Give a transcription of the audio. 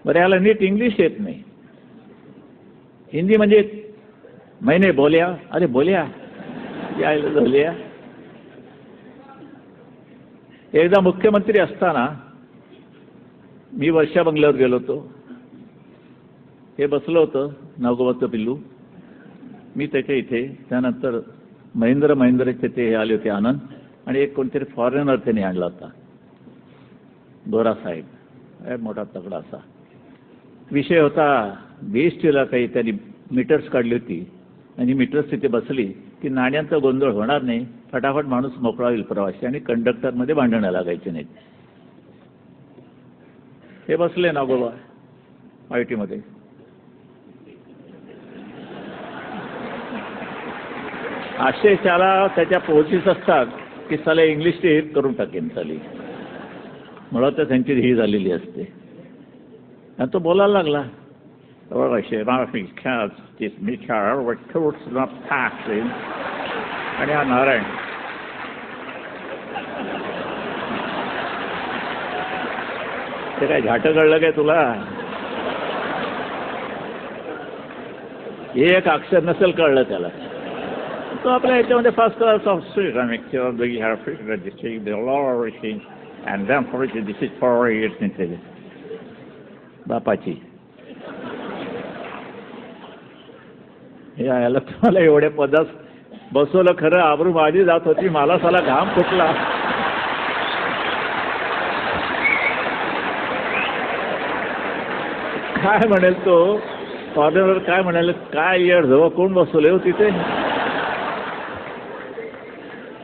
बरं याला नीट इंग्लिश येत नाही. हिंदी म्हणजे मैंने बोल्या, अरे बोल्या यायला बोल्या. एकदा मुख्यमंत्री असताना मी वर्षा बंगल्यावर गेलो होतो. हे बसलं होतं नागोबाचं पिल्लू, मी त्याच्या इथे. त्यानंतर महेंद्रचे ते हे आले होते आनंद, आणि एक कोणतरी फॉरेनर त्यांनी आणला होता, गोरा साहेब, मोठा तगडा असा. विषय होता BSTला काही त्यांनी मीटर्स काढली होती, आणि मीटर्स तिथे बसली की नाण्यांचा गोंधळ होणार नाही, फटाफट माणूस मोकळा होईल प्रवासी, आणि कंडक्टरमध्ये भांडणं लागायचे नाहीत. हे बसले नागोबा ITमध्ये. असे त्याला त्याच्या पोहोचीस असतात की साला इंग्लिश ते करून टाकेन चाली, मुळात तर त्यांची ही झालेली असते. आणि तो बोलायला लागला, आणि हा नारायण ते काय झाट कळलं काय तुला? हे एक अक्षर नसेल कळलं त्याला. तो आपल्या याच्यामध्ये first class of street and them for this is for it बापाची. हे याला तुम्हाला एवढ्या पदास बसवलं, खरं आबरू माझी जात होती, मला साला घाम फुटला. काय म्हणेल तो फॉरेनर, काय म्हणाले, काय येड जवळ कोण बसवले हो तिथे.